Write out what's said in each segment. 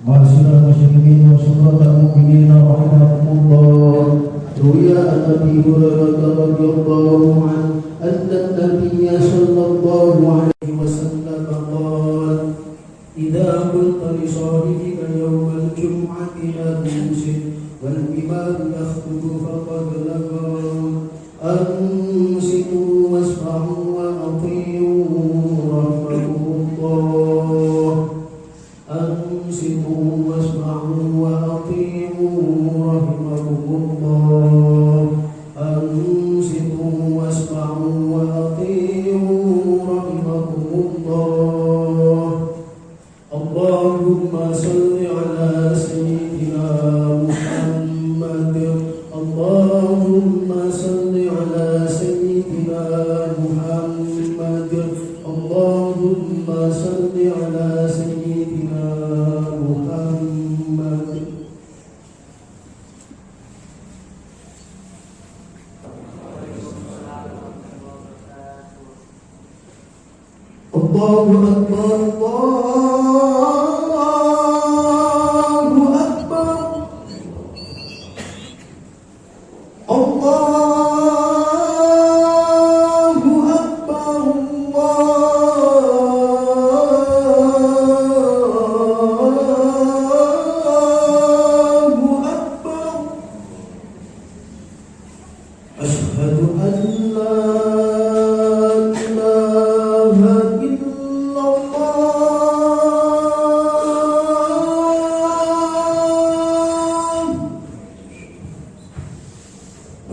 Ma'asyiral muslimin wa syuhadaa'il mu'minin rahimakumullah. Ruya an-Nabi radhiyallahu anhu anna an-nabiyya sallallahu alaihi wasallam qala idza qulta li sahibika yawm al-jum'ati la tumsik wal imam yakhutubu faqad laghaw ansitu wasma'u wa ati'u rahmakumullah. Ansitu wasma'u wa ati'u rahimakumullah. Ansitu wasma'u wa ati'u rahimakumullah. Allahumma salli ala sayyidina Muhammad. Allahumma salli ala sayyidina Muhammad. Allahumma salli ala sayyidina Muhammad. Allahu Akbar, Allahu Akbar, Allahu Akbar, Allahu Akbar. Asyhadu an la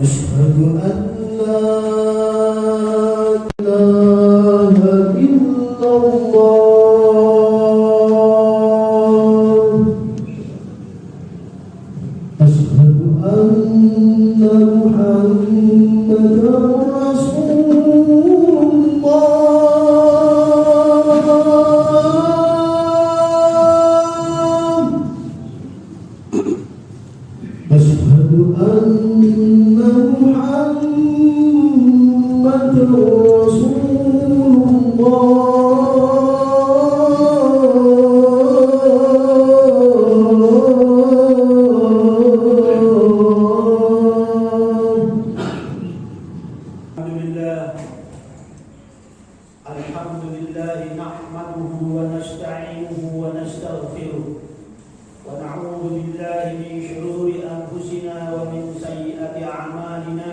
Asyhadu an la ilaha illallah. Asyhadu anna Muhammadar Rasulullah. Asyhadu anna Muhammadar Rasulullah. Alhamdulillah nahmaduhu wa nasta'inuhu wa nastaghfiruh wa na'udzu billahi min shururi anfusina wa min sayyiati a'malina.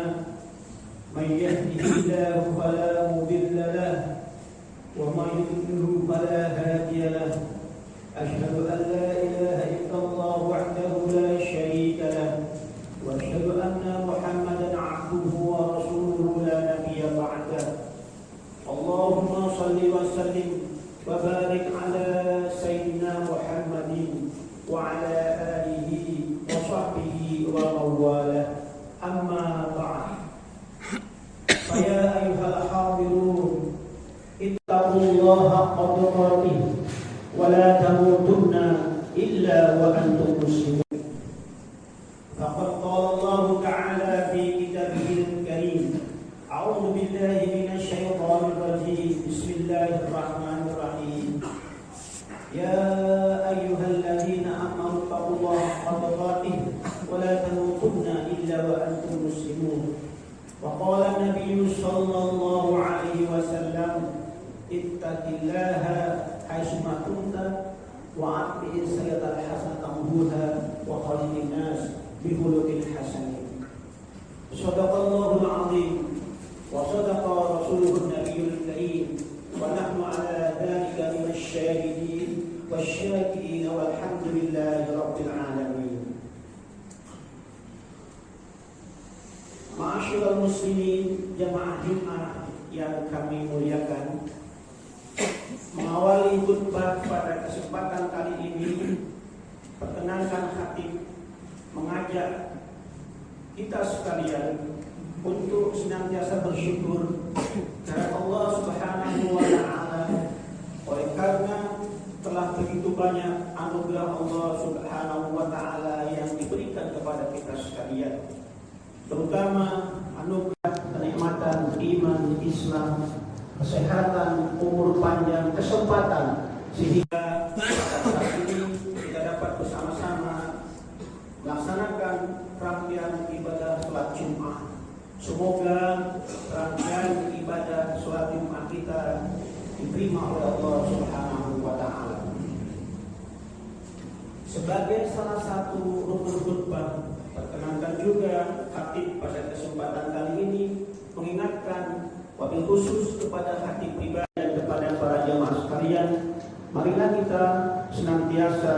Man yahdihillahu fala mudilla lahu wa man yudlil fala hadiya lahu. Asyhadu an la ilaha illallah wahdahu la syarika lahu wa asyhadu anna Muhammadan 'abduhu wa rasuluhu la nabiyya ba'dahu. Allahumma salli wa sallim wa barik ala sayyidina Muhammadin wa ala alihi wa sahbihi wa mawalah. Amma ba'd. Faya ayyuhal hadirun, ittaqullaha haqqa tuqatih wa la tamutunna illa wa antum muslimun. Faqad qala Allah ta'ala fi kitabihil karim. A'udzu billahi minasy syaithanir rajim. Bismillahirrahmanirrahim. Ya ayyuhalladzina amanu taqullaha haqqa tuqatih wa la tamutunna illa wa antum muslimun. Wa qala an-nabiyyu sallallahu alaihi wasallam, ittaqillaha haitsu ma kunta wa aqbil sayyi'atal hasanata tamhuha wa khaliqin nas bi khuluqin hasanin. Shadaqallahul azim wa sadaqa rasuluhun nabiyul karim wa nahnu ala dhalika minasy syahidin wasyakirin walhamdulillahi rabbil alamin. Ma'asyiral muslimin, jamaah Jumat yang kami muliakan, mengawali khutbah pada kesempatan kali ini, perkenankan khatib mengajak kita sekalian untuk senantiasa bersyukur kepada Allah Subhanahu wa Ta'ala, oleh karena telah begitu banyak anugerah Allah Subhanahu wa Ta'ala yang diberikan kepada kita sekalian, terutama anugerah kenikmatan iman, Islam, kesehatan, umur panjang, kesempatan, sehingga saat ini kita dapat Semoga rangkaian ibadah sholat Jumat kita diterima oleh Allah Subhanahu wa Ta'ala. Sebagai salah satu rukun khutbah, perkenankan juga khatib pada kesempatan kali ini mengingatkan wabil khusus kepada khatib pribadi dan kepada para jamaah sekalian, marilah kita senantiasa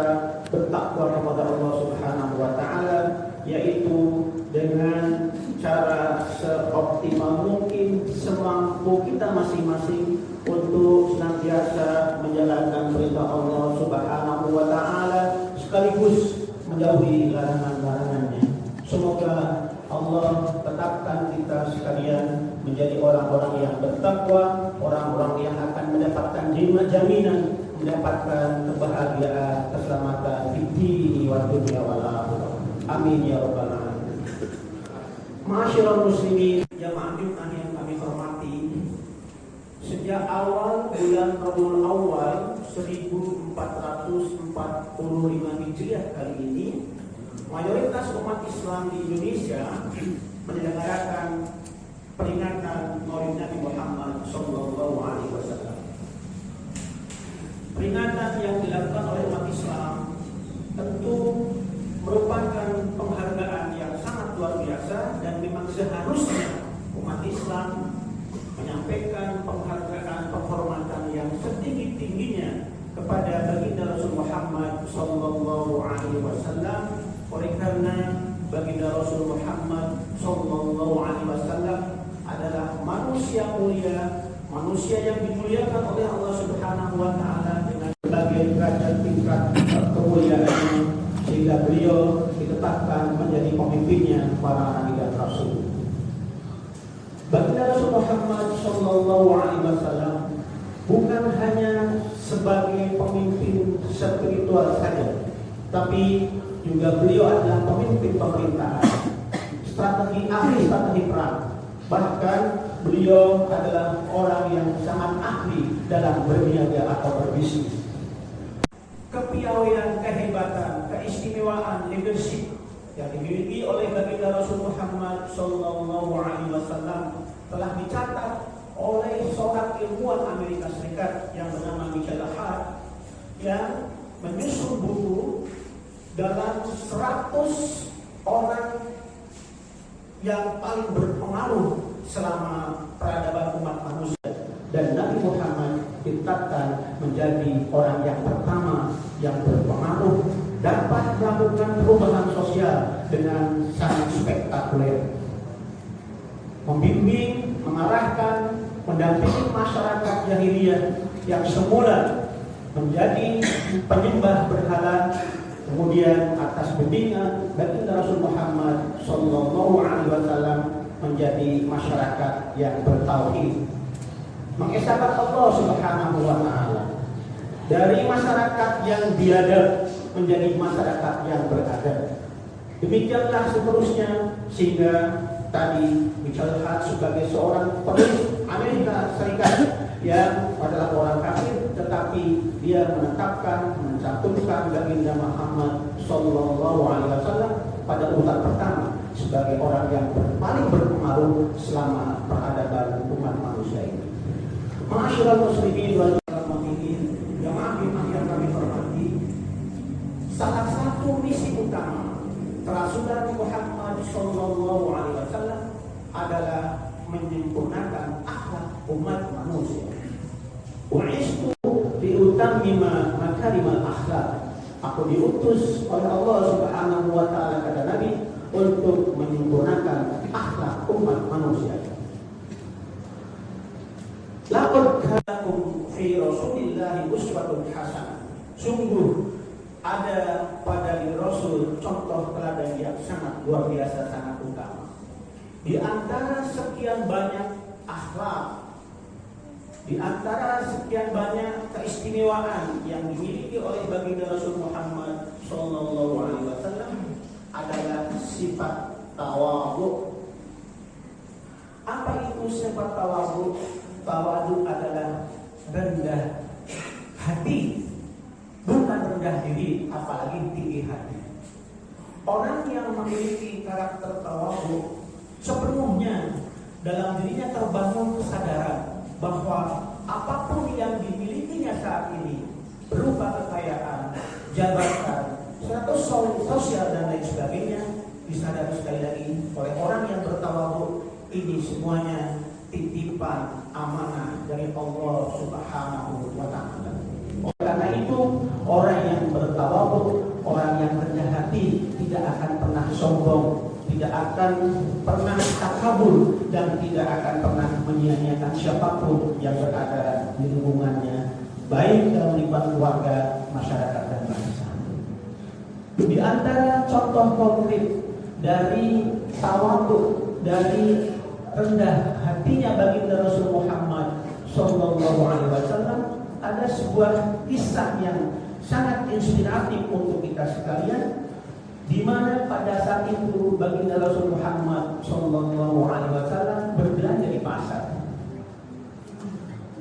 bertakwa kepada Allah Subhanahu wa Ta'ala, yaitu dengan cara seoptimal mungkin semampu kita masing-masing untuk senantiasa menjalankan perintah Allah Subhanahu wa Ta'ala sekaligus menjauhi larangan-larangannya. Semoga Allah tetapkan kita sekalian menjadi orang-orang yang bertakwa, orang-orang yang akan mendapatkan jaminan, mendapatkan kebahagiaan, keselamatan di dini wa dunya wal akhirah. Amin ya rabbal alamin. Ma'asyiral muslimin, jamaah Jumat yang kami hormati, sejak awal bulan Rabiul Awal 1445 Hijriah kali ini, mayoritas umat Islam di Indonesia menyelenggarakan peringatan Maulid Nabi Muhammad Sallallahu Alaihi Wasallam. Peringatan yang dilakukan oleh umat Islam tentu merupakan penghargaan yang sangat luar biasa, dan memang seharusnya umat Islam menyampaikan penghargaan, penghormatan yang setinggi-tingginya kepada baginda Rasul Muhammad Sallallahu Alaihi Wasallam. Oleh karena baginda Rasul Muhammad Sallallahu Alaihi Wasallam adalah manusia mulia, manusia yang dimuliakan oleh Allah Subhanahu Wa Taala dengan berbagai derajat tingkat kemuliaannya, sehingga beliau ditetapkan menjadi pemimpinnya para nabi dan rasul. Baginda Rasul Muhammad Sallallahu Alaihi Wasallam bukan hanya sebagai pemimpin spiritual saja, tapi juga beliau adalah pemimpin pemerintahan, ahli strategi perang. Bahkan beliau adalah orang yang sangat ahli dalam berniaga atau berbisnis. Kepiawaian, kehebatan, keistimewaan leadership yang dimiliki oleh baginda Rasul Muhammad Sallallahu Alaihi Wasallam telah dicatat oleh seorang ilmuwan Amerika Serikat yang bernama Michael Hart, yang menyusun buku dalam 100 orang yang paling berpengaruh selama peradaban umat manusia, dan Nabi Muhammad ditetapkan menjadi orang yang pertama yang berpengaruh, dapat melakukan perubahan sosial dengan sangat spektakuler, membimbing, mengarahkan, mendampingi masyarakat jahiliyah yang semula menjadi penyembah berhala, kemudian atas bimbingan baginda Rasul Muhammad Sallallahu Alaihi Wasallam menjadi masyarakat yang bertauhid, mengesahkan Allah Subhanahu Wa Taala, dari masyarakat yang biadab menjadi masyarakat yang beradab. Demikianlah seterusnya, sehingga tadi Michael Hart sebagai seorang penulis Amerika Serikat yang adalah orang kafir, tetapi dia menetapkan, mencantumkan baginda Muhammad Sallallahu Alaihi Wasallam pada urutan pertama sebagai orang yang paling berpengaruh selama peradaban umat manusia ini. Ma'asyiral muslimin wal muslimin, jamaah yang kami hormati, salah satu misi utama Rasulullah Muhammad Sallallahu Alaihi Wasallam adalah menyempurnakan akhlak umat manusia. Wa'istu liutammima makarimal akhlak. Aku diutus oleh Allah Subhanahu Wa Taala kata Nabi untuk menyempurnakan akhlak umat manusia. Laqad kana lakum fi Rasulillahi uswatun hasanah. Sungguh ada pada diri Rasul contoh teladan yang sangat luar biasa, sangat utama. Di antara sekian banyak akhlak, di antara sekian banyak keistimewaan yang dimiliki oleh baginda Rasul Muhammad Sallallahu Alaihi Wasallam adalah sifat tawadhu. Apa itu sifat tawadhu? Tawadhu adalah rendah hati, bukan rendah diri, apalagi tinggi hati. Orang yang memiliki karakter tawadhu sepenuhnya dalam dirinya terbangun kesadaran bahwa apapun yang dimilikinya saat ini berupa kekayaan, jabatan, status sosial dan lain sebagainya, disadari sekali lagi oleh orang yang bertawadhu, ini semuanya titipan amanah dari Allah Subhanahu wa Ta'ala. Karena itu orang yang bertawadhu, orang yang rendah hati tidak akan pernah sombong, tidak akan pernah takabur, dan tidak akan pernah menyia-nyiakan siapapun yang berada di lingkungannya, baik dalam lingkungan keluarga, masyarakat, dan bangsa. Di antara contoh konkret dari tawadhu, dari rendah hatinya baginda Rasul Muhammad Sallallahu Alaihi Wasallam, ada sebuah kisah yang sangat inspiratif untuk kita sekalian, di mana pada saat itu baginda Rasul Muhammad Sallallahu Alaihi Wasallam berbelanja di pasar.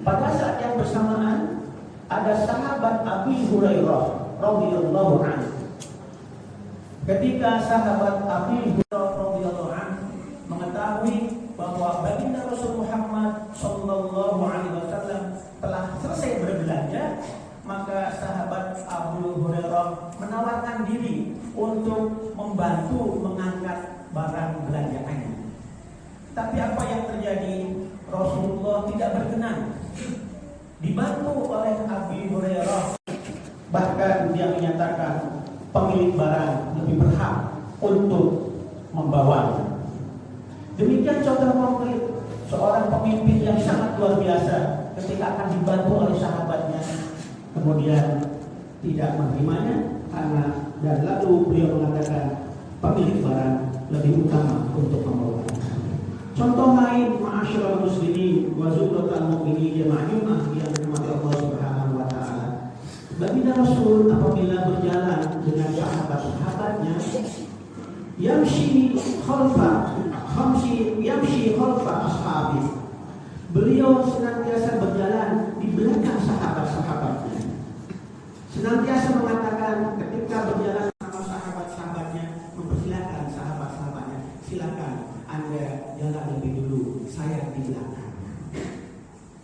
Pada saat yang bersamaan ada sahabat Abu Hurairah radhiyallahu anhu. Ketika sahabat Abu Hurairah radhiyallahu anhu mengetahui bahwa baginda Rasul Muhammad Sallallahu Alaihi Wasallam telah selesai berbelanja, maka sahabat Abu Hurairah menawarkan diri untuk membantu mengangkat barang belanjaannya. Tapi apa yang terjadi? Rasulullah tidak berkenan dibantu oleh Abu Hurairah. Bahkan dia menyatakan pemilik barang lebih berhak untuk membawanya. Demikian contoh konkret seorang pemimpin yang sangat luar biasa ketika akan dibantu oleh sahabatnya, kemudian tidak menerimanya karena, dan lalu beliau mengatakan pemilik barang lebih utama untuk membawa. Contoh lain, ma'asyiral muslimin wa zumratal mu'minin jama'ah yang dirahmati Allah Subhanahu wa Ta'ala. Baginda Rasul apabila berjalan dengan sahabat-sahabatnya, yamshi khalfa ashabi, beliau senantiasa berjalan di belakang sahabat-sahabatnya. Senantiasa mengatakan ketika berjalan sama sahabat-sahabatnya, mempersilakan sahabat-sahabatnya, silakan Anda jalan lebih dulu, saya di belakang.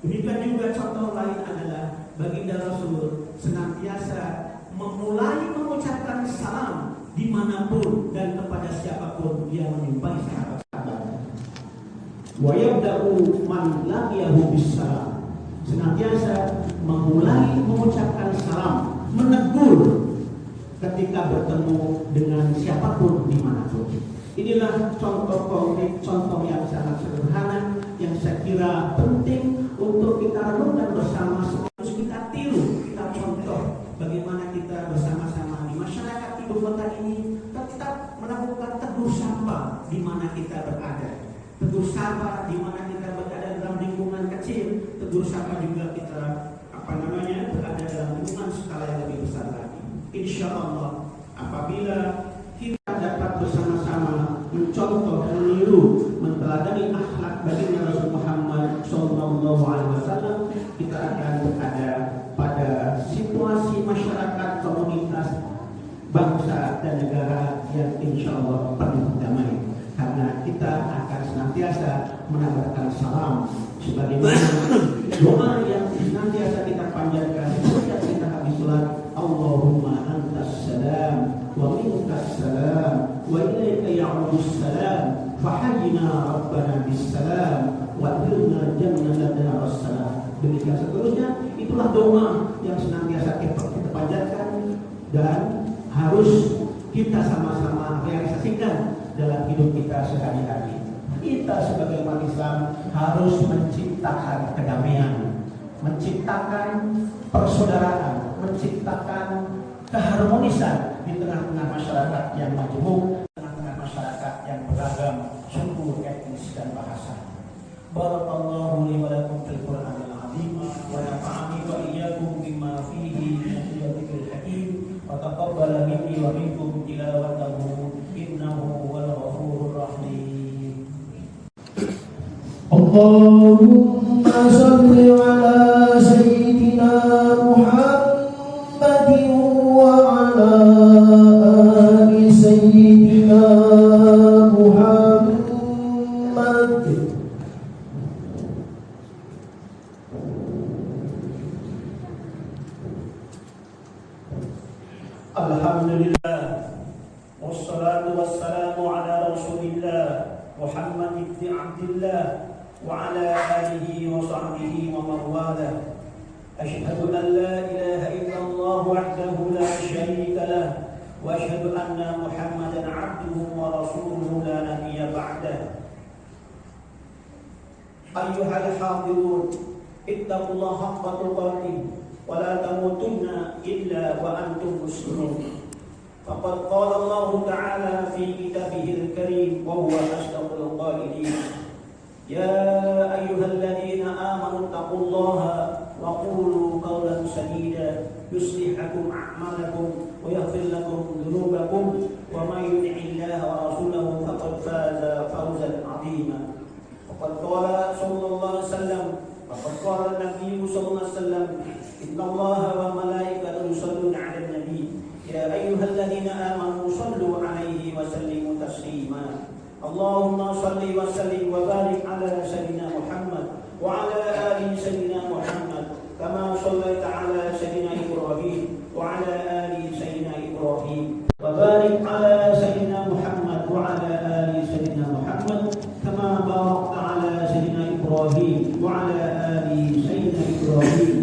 Demikian juga contoh lain adalah baginda Rasul senantiasa memulai mengucapkan salam dimanapun dan kepada siapapun dia menjumpai sahabat-sahabatnya. Wa yabda'u man laqiyahu bis-salam, senantiasa memulai mengucapkan salam, menegur ketika bertemu dengan siapapun dimanapun. Inilah contoh konkret, contoh yang sangat sederhana yang saya kira penting untuk kita renungkan bersama, harus kita tiru, kita contoh bagaimana kita bersama-sama di masyarakat ibu kota ini tetap melakukan tegur sapa di mana kita berada. Tegur sapa di mana kita berada dalam lingkungan kecil, tegur sapa juga kita berada dalam lingkungan skala yang lebih besar lagi. Insya Allah apabila kita dapat bersama-sama mencontoh, meniru, menteladani akhlak baginda Rasul Muhammad Sallallahu Alaihi Wasallam, kita akan berada pada situasi masyarakat, komunitas, bangsa dan negara yang insya Allah penuh damai. Karena kita akan senantiasa menabarkan salam sebagaimana doa yang senantiasa kita panjatkan setiap kita habis sholat. Allahumma antas salam wa minkas salam wa ilaika ya'udus salam fahayyina rabbana bis salam wa adkhilna jannata daras salam. Demikian seterusnya. Itulah doa yang senantiasa kita panjatkan dan harus kita sama-sama realisasikan dalam hidup kita sehari-hari. Kita sebagai umat Islam harus menciptakan kedamaian, menciptakan persaudaraan, menciptakan keharmonisan di tengah-tengah masyarakat yang majemuk, tengah-tengah masyarakat yang beragam suku, etnis dan bahasa. Barakallahu li wa lakum fil Qur'anil azim wa nafa'ani wa iyyakum bima fihi min ayatil hakim wa taqabbala minni wa minkum tilawatahu innahu wal ghafurur rahim. Allahumma salli ala sayyidina Muhammadin wa ala ali sayyidina Muhammad Alhamdulillah, wassalatu wassalamu ala Rasulillah Muhammad ibn Abdillah wa ala alihi wa sahbihi wa man walah. Asyhadu an la ilaha illallah wahdahu la syarika lah wa asyhadu anna Muhammadan abduhu wa rasuluhu la nabiyya ba'dah. Ayyuhal hadirun, ittaqullaha haqqa tuqatih wa la tamutunna illa wa antum muslimun. Faqad qala Allah Ta'ala fi kitabihil karim wa huwa asdaqul qailin. Ya ayyuhalladzina amanu taqullaha wa qulu qawlan sadida yuslih lakum a'malakum wa yaghfir lakum dhunubakum wa may yuti'illaha wa rasulahu faqad faza fawzan 'azima. Faqad qala sallallahu alaihi wasallam, faqad qala an-nabiy sallallahu alaihi wasallam, innallaha wa malaikatahu yusholluna 'alan nabiy ya ayyuhalladzina amanu shallu 'alaihi wa sallimu taslima. Allahumma shalli wa sallim wa barik 'ala sayyidina Muhammad wa 'ala ali sayyidina Muhammad kama shallaita 'ala sayyidina Ibrahim wa 'ala ali sayyidina Ibrahim wa barik 'ala sayyidina Muhammad wa 'ala ali sayyidina Muhammad kama barakta 'ala sayyidina Ibrahim wa 'ala ali sayyidina Ibrahim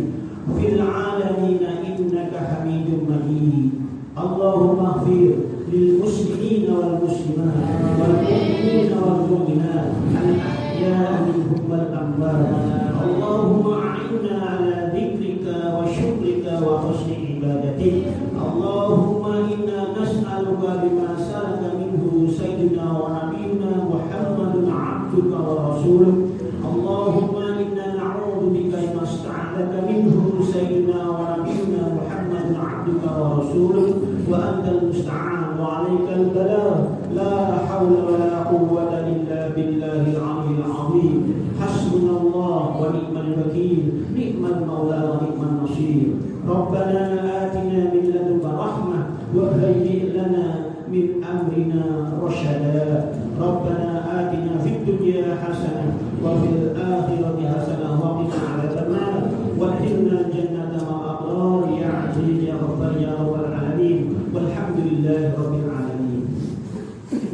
fil 'alamin innaka Hamidum Majid. Allahumma ighfir lil muslimina wal muslimat wal mu'minina wal mu'minat al ahya'i minhum wal amwat. Allahumma a'inna ala dzikrika wa syukrika wa husni ibadatik. Allahumma inna nas'aluka bima salaka minhu sayyidina wa nabiyyuna Muhammadun 'abduka wa rasuluk. Allahumma inna na'udzu bika mimma sta'adaka minhu sayyidina wa nabiyyuna Muhammadun 'abduka wa rasuluk. وأنت المستعان وعليك البلاغ لا حول ولا قوة إلا بالله العلي العظيم. حسبنا الله ونعم الوكيل، نعم المولى ونعم النصير. ربنا آتنا من لدنك رحمة وهيئ لنا من أمرنا رشدا. ربنا آتنا في الدنيا حسنة وفي الآخرة حسنة وقنا عذاب النار وادخلنا الجنة مع الأبرار يا عزيز يا غفار يا رب العالمين. والحمد لله رب العالمين.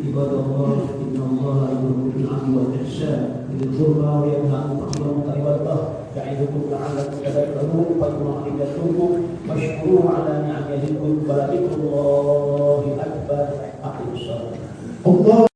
عباد الله إن الله يأمر بالعدل والإحسان وذي القربى وينهى عن الفحشاء والمنكر والبغي يعظكم لعلكم تذكرون فاذكروا عظيمكم واشكروه على نعمه يزدكم ولذكر الله أكبر. أقيموا الصلاة.